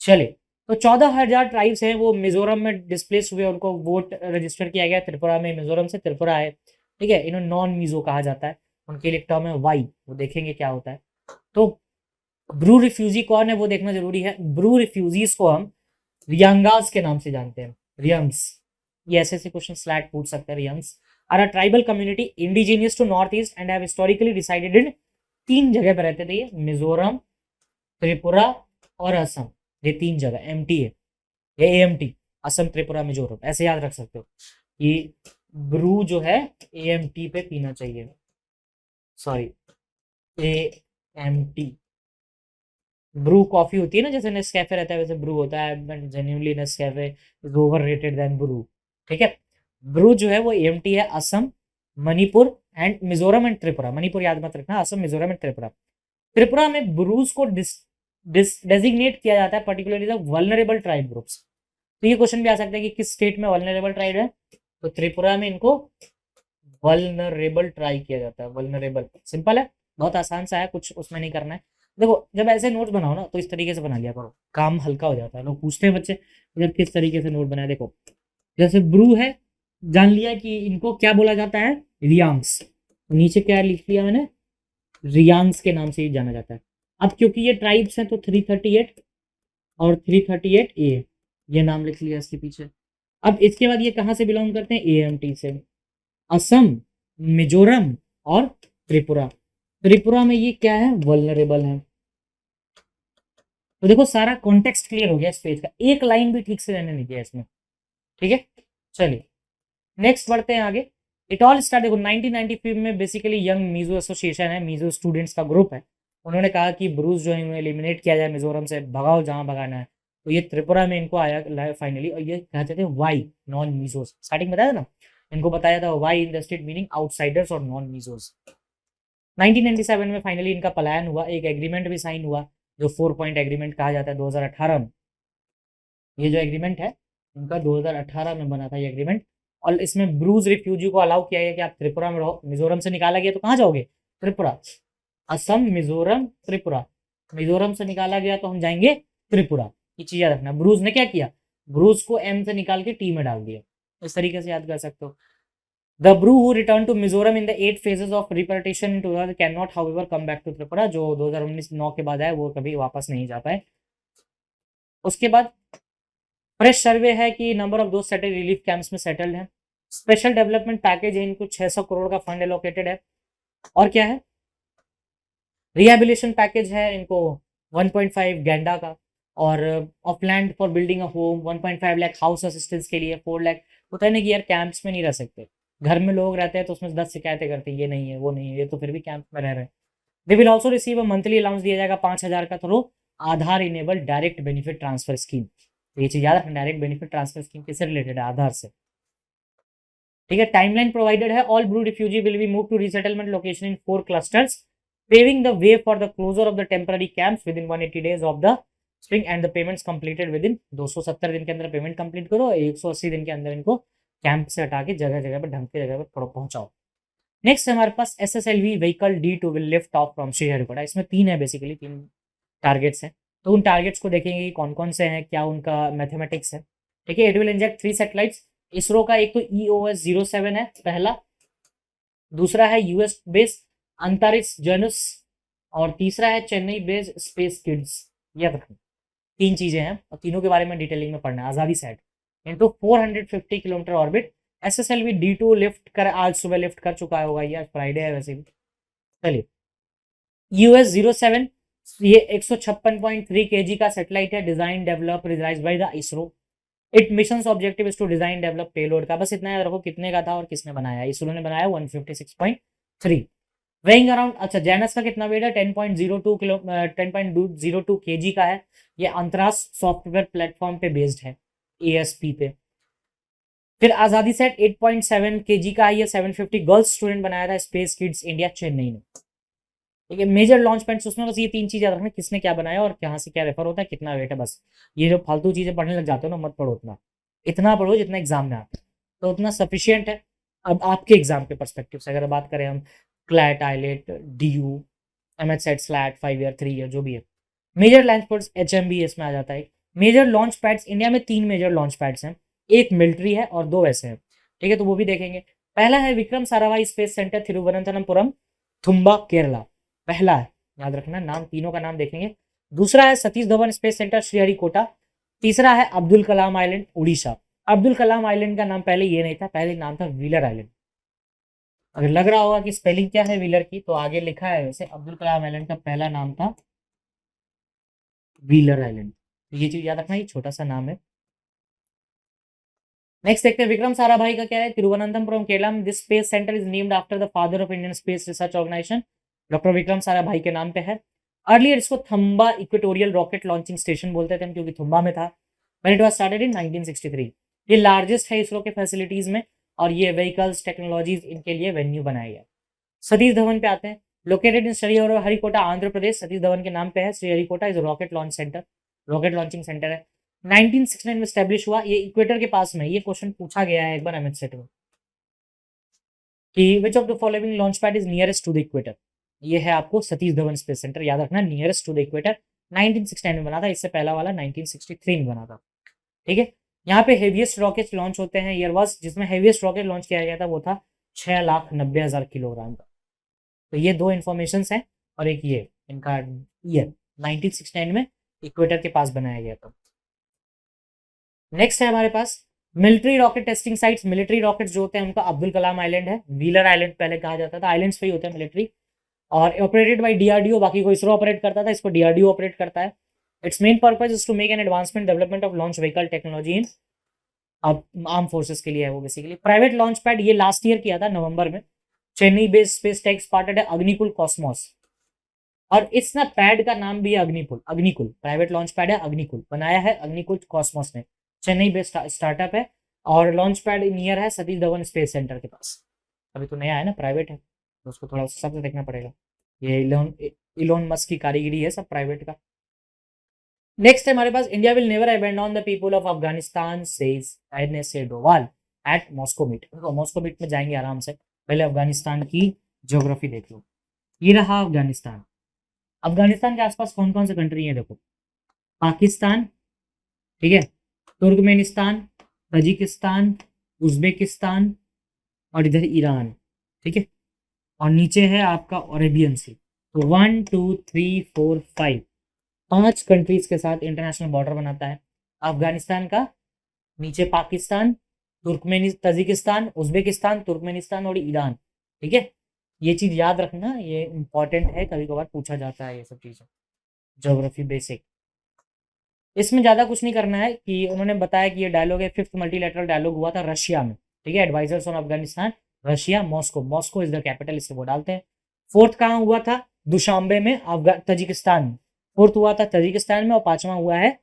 चले, तो 14,000 ट्राइब्स हैं वो मिजोरम में डिस्प्लेस हुए, उनको वोट रजिस्टर किया गया त्रिपुरा में। मिजोरम से त्रिपुरा है, ठीक है, इन्हें नॉन मिजो कहा जाता है, उनके लिए टर्म है वाई, वो देखेंगे क्या होता है। तो ब्रू रिफ्यूजी कौन है वो देखना जरूरी है। ब्रू रिफ्यूजीज को हम रियांगास के नाम से जानते हैं, रियंग्स। ये ऐसे क्वेश्चन स्लैट पूछ सकते हैं। Reangs are a tribal community indigenous to North East and have historically decided in 3 जगह पर रहते थे ये, मिजोरम, त्रिपुरा और असम। ये 3 जगह एमटी है, ये एएमटी, असम, त्रिपुरा, मिजोरम, ऐसे याद रख सकते हो। ये ब्रू जो है एएमटी पे पीना चाहिए, सॉरी एएमटी। ब्रू कॉफी होती है ना, जैसे नेस्कैफे रहता है वैसे ब्रू होता है, genuinely Nescafe is overrated than Bru, ठीक है। ब्रू जो है वो एएमटी है असम, मणिपुर एंड मिजोरम एंड त्रिपुरा। मणिपुर याद मत रखना, असम, मिजोरम एंड त्रिपुरा। त्रिपुरा में ब्रूज को डेजिग्नेट किया जाता है particularly the vulnerable tribe groups. तो ये क्वेश्चन भी आ सकता है कि किस स्टेट में वल्नरेबल ट्राइब है, तो त्रिपुरा में इनको वल्नरेबल ट्राई किया जाता है। वल्नरेबल सिंपल है, बहुत आसान सा है, कुछ उसमें नहीं करना है। देखो जब ऐसे नोट बनाओ ना तो इस तरीके से बना लिया करो, काम हल्का हो जाता है। लोग पूछते हैं बच्चे जब किस तरीके से नोट बनाए। देखो जैसे ब्रू है, जान लिया कि इनको क्या बोला जाता है, रियांग्स। नीचे क्या लिख लिया मैंने, रियांग्स के नाम से ही जाना जाता है। अब क्योंकि ये ट्राइब्स हैं तो 338 और 338 ए, ये नाम लिख लिया इसके पीछे। अब इसके बाद ये कहाँ से बिलोंग करते हैं, एएमटी से। असम, मिजोरम और त्रिपुरा। त्रिपुरा में ये क्या है, वल्नरेबल है। तो देखो सारा कॉन्टेक्स्ट क्लियर हो गया इस पेज का, एक लाइन भी ठीक से रहने नहीं दिया इसमें, ठीक है। चलिए नेक्स्ट बढ़ते हैं आगे। इट ऑल स्टार्ट, देखो 1995 में बेसिकली यंग मीजो एसोसिएशन है, मीजो स्टूडेंट्स का ग्रुप है। उन्होंने कहा कि ब्रूज जो है उन्हें एलिमिनेट किया जाए मिजोरम से, भगाओ जहां भगाना है। तो ये त्रिपुरा में इनको आया फाइनली, और ये कहते थे वाई, नॉन मीजोस। स्टार्टिंग बताया था ना, इनको बताया था why in the state meaning outsiders और नॉन मीजोस। 1997 में फाइनली इनका पलायन हुआ, एक एग्रीमेंट भी साइन हुआ जो 4 पॉइंट एग्रीमेंट कहा जाता है 2018 में। ये जो एग्रीमेंट है इनका 2018 में बना था ये एग्रीमेंट, और इसमें ब्रूज रिफ्यूजी को अलाउ किया गया कि आप त्रिपुरा में रहो। मिजोरम से निकाला गया तो कहाँ जाओगे, त्रिपुरा। असम, मिजोरम, त्रिपुरा। मिजोरम से निकाला गया तो हम जाएंगे त्रिपुरा, ये चीज याद रखना। ब्रूज ने क्या किया, ब्रूज को एम से निकाल के टी में डाल दिया, इस तरीके से याद कर सकते हो। The Bru who returned to Mizoram in the 8 phases of repartition in 2000 cannot however come back to Tripura, जो 2019-9 के बाद आए वो कभी वापस नहीं जा पाए। उसके बाद फ्रेश सर्वे है कि नंबर ऑफ दोस्त सेटल रिलीफ कैंप्स में सेटल्ड है। स्पेशल डेवलपमेंट पैकेज है, इनको 600 करोड़ का फंड एलोकेटेड है। और क्या है, रिहेबिलिटेशन पैकेज है इनको 1.5 गैंडा का, और of land for building a home 1.5 lakh, house assistance के लिए 4 लाख। होता है ना कि यार कैंप्स में नहीं रह सकते, घर में लोग रहते हैं तो उसमें 10 शिकायतें करते हैं, ये नहीं है वो नहीं है, ये तो फिर भी कैंप में रह रहे हैं। They will also receive a monthly allowance दिया जाएगा 5,000 का through Aadhaar enabled direct benefit transfer scheme. ये चीज याद रखना, डायरेक्ट बेनिफिट ट्रांसफर स्कीम किससे रिलेटेड है, आधार से, ठीक है। टाइमलाइन प्रोवाइडेड है, all Bru refugee will be move to resettlement location in 4 clusters, paving the way for the closure of the temporary camps within 180 days of the spring and the payments completed with in 270 दिन के अंदर payment complete करो, 180 दिन के अंदर इनको camp से हटा के जगह जगह पर ढंग की जगह पर पहुंचाओ। नेक्स्ट हमारे पास SSLV vehicle D2 will lift off from Sriharikota. इसमें 3 है, बेसिकली 3 टारगेट्स हैं, तो उन टारगेट्स को देखेंगे कि कौन कौन से हैं, क्या उनका मैथमेटिक्स है, ठीक है। It will inject 3 satellites. ISRO का एक तो EOS-07 है पहला, दूसरा है यूएस बेस्ड अंतरिक्ष जनस, और तीसरा है चेन्नई बेस्ड स्पेस किड्स। याद रखना 3 चीजें हैं और तीनों के बारे में डिटेलिंग में पढ़ना है। Azadi sat into 450 kilometre orbit. SSLV D2 lift कर, आज सुबह लिफ्ट कर चुका होगा, ये आज फ्राइडे है वैसे भी। चलिए US-07 ये 156.3 kg का सैटेलाइट है, design develop realised by the ISRO. It mission objective is to design develop payload का, बस इतना याद रखो कितने का था और किसने बनाया। इसरो ने बनाया 156.3 वेइंग अराउंड। अच्छा जैनस का कितना वेट है, 10.02 kg का है। ये अंतरराष्ट्रीय सॉफ्टवेयर प्लेटफॉर्म पे बेस्ड है, ASP पे। फिर आजादी सेट 8.7 kg का है, ये 750 गर्ल्स स्टूडेंट बनाया था, स्पेस किड्स इंडिया चेन्नई ने, ठीक है। मेजर लॉन्च पैड्स उसमें बस ये 3 चीजें रखना, किसने क्या बनाया और कहाँ से क्या रेफर होता है, कितना वेट है, बस। ये जो फालतू चीजें पढ़ने लग जाते हो ना, मत पढ़ो उतना, इतना पढ़ो जितना एग्जाम में आता है, तो उतना सफिशियंट है। अब आपके एग्जाम के परस्पेक्टिव से अगर बात करें हम, CLAT, AILET, DU, MH CET SLAT 5 year 3 year जो भी है। मेजर लॉन्च पैड्स एचएमबी इसमें आ जाता है। मेजर लॉन्च पैड्स इंडिया में 3 मेजर लॉन्च पैड्स हैं, एक मिलिट्री है और 2 वैसे हैं, ठीक है, तो वो भी देखेंगे। पहला है विक्रम साराभाई स्पेस सेंटर थिरुवनंतपुरम, थुम्बा, केरला, पहला है, याद रखना, नाम तीनों का नाम देखेंगे। दूसरा है सतीश धवन स्पेस सेंटर श्रीहरिकोटा। तीसरा है अब्दुल कलाम आइलैंड उड़ीसा। अब्दुल कलाम आइलैंड का नाम पहले ये नहीं था, पहले नाम था व्हीलर आइलैंड। अगर लग रहा होगा कि स्पेलिंग क्या है व्हीलर की, तो आगे लिखा है वैसे, अब्दुल कलाम आइलैंड का पहला नाम था व्हीलर आइलैंड। तो ये चीज याद रखना, ये छोटा सा नाम है। नेक्स्ट देखते हैं विक्रम साराभाई का क्या है, Thiruvananthapuram Kerala. This space centre is named after the father of Indian space research organisation, doctor Vikram Sarabhai के नाम पे है। अर्लियर इसको Thumba equatorial rocket launching station बोलते थे हम, क्योंकि थुम्बा में था। When it was started in 1963। ये लार्जेस्ट है इसरो के फैसिलिटीज में, और ये व्हीकल्स टेक्नोलॉजीज इनके लिए वेन्यू बनाया गया। सतीश धवन पे आते हैं। लोकेटेड इन श्रीहरिकोटा आंध्र प्रदेश, सतीश धवन के नाम पे है। Sriharikota is rocket launch centre, rocket launching centre है। 1969 में स्टैब्लिश हुआ, ये इक्वेटर के पास में। ये क्वेश्चन पूछा गया है एक बार एमएच सेट में कि which of the following launch pad is nearest to the equator. ये है आपको सतीश धवन स्पेस सेंटर, याद रखना, नियरेस्ट टू द इक्वेटर। 1969 में बना था, इससे पहला वाला 1963 में बना था, ठीक है। यहाँ पे हेवीएस्ट रॉकेट लॉन्च होते हैं ईयर वाज, जिसमें हेवीएस्ट रॉकेट लॉन्च किया गया था वो था 6,90,000 किलोग्राम का। तो ये दो इन्फॉर्मेशन है, और एक ये इनका ईयर 1969 में इक्वेटर के पास बनाया गया था। नेक्स्ट है हमारे पास military rocket testing sites. Military rockets जो होते हैं उनका अब्दुल कलाम आइलैंड है, व्हीलर आइलैंड पहले कहा जाता था, आइलैंड्स पे ही होते हैं मिलिट्री, और ऑपरेटेड बाय डीआरडीओ। बाकी को इसरो ऑपरेट करता था, इसको डीआरडीओ ऑपरेट करता है। Its main purpose is to make an advancement development of launch vehicle technology in arm forces के लिए है वो बेसिकली। प्राइवेट लॉन्च पैड ये लास्ट ईयर किया था नवंबर में, Chennai based space tech started है अग्निकुल कॉस्मोस, और इस ना पैड का नाम भी है Agnikul. Agnikul private launch pad है, अग्निकुल बनाया है अग्निकुल कॉस्मोस ने, चेन्नई बेस्ड स्टार्टअप है, और लॉन्च पैड नियर है सतीश धवन स्पेस सेंटर के पास। अभी तो नया है ना, प्राइवेट है, तो उसको थोड़ा सब से देखना पड़ेगा। ये इलोन मस्क की कारीगरी है सब प्राइवेट का। नेक्स्ट है हमारे पास, India will never abandon the people of Afghanistan says NSA Doval at Moscow meet. तो मॉस्को मीट में जाएंगे आराम से, पहले अफगानिस्तान की ज्योग्राफी देख लो। ये रहा अफगानिस्तान। अफगानिस्तान के आसपास कौन कौन से कंट्री है देखो, पाकिस्तान, ठीक है, तुर्कमेनिस्तान, तजिकिस्तान, उज्बेकिस्तान, और इधर ईरान, ठीक है, और नीचे है आपका अरेबियन सी। तो 1 2 3 4 5 5 कंट्रीज के साथ इंटरनेशनल बॉर्डर बनाता है अफगानिस्तान का। नीचे पाकिस्तान, तजिकिस्तान, उज्बेकिस्तान, तुर्कमेनिस्तान और ईरान, ठीक है। ये चीज याद रखना, ये इंपॉर्टेंट है, कभी कभार पूछा जाता है ये सब चीजें, ज्योग्राफी बेसिक। इसमें ज्यादा कुछ नहीं करना है कि उन्होंने बताया कि ये डायलॉग है, 5th मल्टीलैटरल डायलॉग हुआ था रशिया में, ठीक है। Advisors on Afghanistan Russia, Moscow, Moscow is the capital, इससे वो डालते हैं। 4th कहाँ हुआ था, दुशांबे में, तजिकिस्तान। 4th हुआ था तजिकिस्तान में, और 5वां हुआ है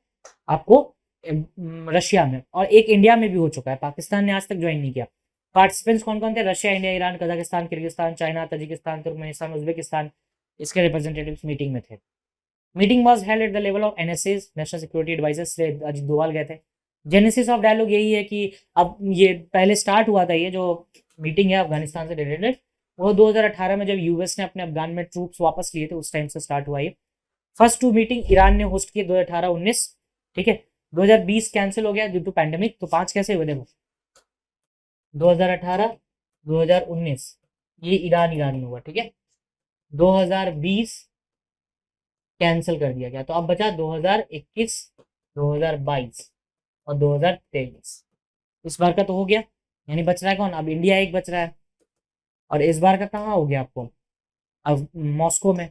आपको रशिया में, और एक इंडिया में भी हो चुका है, पाकिस्तान ने आज तक ज्वाइन नहीं किया। पार्टिसिपेंट्स कौन कौन थे, Russia, India, Iran, Kazakhstan, Kyrgyzstan, China, Tajikistan, Turkmenistan, Uzbekistan, इसके रिप्रेजेंटेटिव्स मीटिंग में थे। Meeting was held at the level of NSS, national security advisor, से अजित डोवाल गए थे। जेनेसिस ऑफ डायलॉग यही है कि अब ये पहले स्टार्ट हुआ था, ये जो मीटिंग है अफगानिस्तान से रिलेटेड, वो 2018 में जब यूएस ने अपने अफगान में ट्रूप्स वापस लिए थे, उस टाइम से स्टार्ट हुआ ये। फर्स्ट 2 मीटिंग ईरान ने होस्ट किए 2018-19, ठीक है। 2020 कैंसिल हो गया ड्यू टू पैंडेमिक, तो 5 कैसे हुए देखो, 2018, 2019 ये ईरान में हुआ, ठीक है। 2020 कैंसिल कर दिया गया, तो अब बचा 2021, 2022 और 2023। इस बार का तो हो गया, यानी बच रहा है कौन, अब इंडिया एक बच रहा है। और इस बार का कहाँ हो गया आपको, अब मॉस्को में।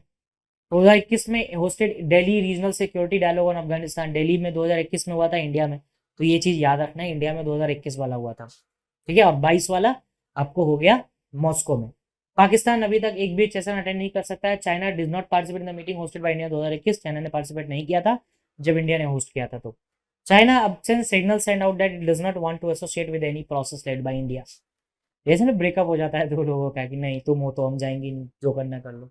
2021 में hosted Delhi regional security dialogue on Afghanistan, Delhi में 2021 में हुआ था, इंडिया में। तो ये चीज याद रखना है, इंडिया में 2021 वाला हुआ था, ठीक है, और 22 वाला आपको हो गया मॉस्को में। पाकिस्तान अभी तक एक भी सेशन अटेंड नहीं कर सकता है। China did not participate in the meeting hosted by India 2021, China ने पार्टिसिपेट नहीं किया था जब इंडिया ने होस्ट किया था। तो China absent signal send out that it does not want to associate with any process led by India। जैसे ना ब्रेकअप हो जाता है दो लोगों का कि नहीं तुम हो तो हम जाएंगे, जो करना कर लो।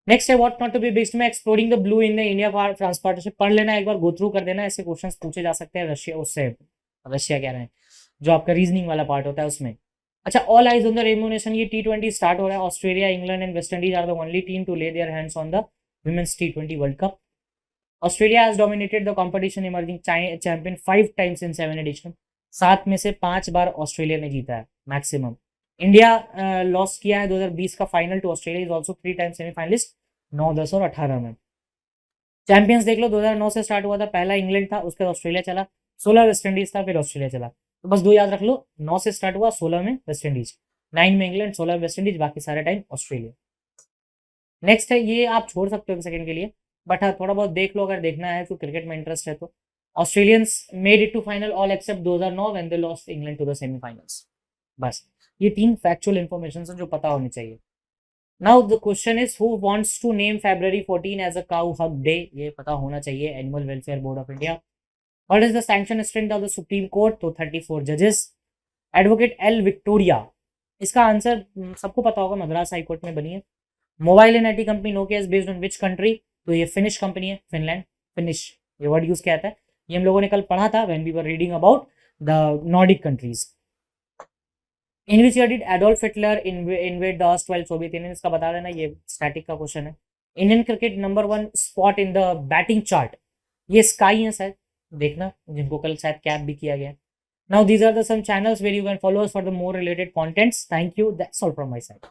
नेक्स्ट है व्हाट नॉट टू बी बिग्स्ट में exploring the blue in the India France partnership. पढ़ लेना एक बार, गो थ्रू कर देना, ऐसे क्वेश्चंस पूछे जा सकते हैं रशिया, उससे रशिया कह रहे हैं, जो आपका रीजनिंग वाला पार्ट होता है उसमें। अच्छा, all eyes on the remuneration, ये T20 स्टार्ट हो रहा है। Australia, England and West Indies are the only team to lay their hands on the women's T20 World Cup. Australia has dominated the competition, emerging champion 5 times in 7 edition. 7 में से 5 बार Australia ने जीता है maximum. India loss किया है 2020 का final to Australia, is also 3 time semifinalist 9, 10 और 18 में। चैंपियंस देख लो, 2009 से स्टार्ट हुआ था, पहला इंग्लैंड था, उसके बाद ऑस्ट्रेलिया चला, 16 वेस्ट इंडीज था, फिर ऑस्ट्रेलिया चला। तो बस 2 याद रख लो, 9 से स्टार्ट हुआ, 16 में वेस्ट इंडीज, 9 में इंग्लैंड, 16 में वेस्ट इंडीज, बाकी सारे टाइम ऑस्ट्रेलिया। नेक्स्ट है, ये आप छोड़ सकते हो एक सेकंड के लिए, बट हाँ थोड़ा बहुत देख लो अगर देखना है तो, क्रिकेट में इंटरेस्ट है तो। Australians made it to final all except 2009 when they lost England to the semifinals. बस ये 3 फैक्चुअल इंफॉर्मेशन जो पता होनी चाहिए। Now the question is, who wants to name February 14 as a cow hug day? ये पता होना चाहिए, animal welfare board of India. What is the sanction strength of the supreme court? तो 34 जजेस। एडवोकेट एल विक्टोरिया, इसका answer सबको पता होगा, मद्रास हाई कोर्ट में बनी है। Mobile and IT company Nokia is based on which country? तो ये फिनिश कंपनी है, फिनलैंड। फिनिश ये वर्ड यूज किया था, ये हम लोगों ने कल पढ़ा था when we were reading about the Nordic countries. In which year did Adolf Hitler invade the erstwhile Soviet union? इसका बता देना, ये स्टैटिक का क्वेश्चन है। Indian cricket number 1 spot in the batting chart, ये स्काई है शायद, देखना, जिनको कल शायद कैप भी किया गया। Now these are the some channels where you can follow us for the more related contents. Thank you, that's all from my side.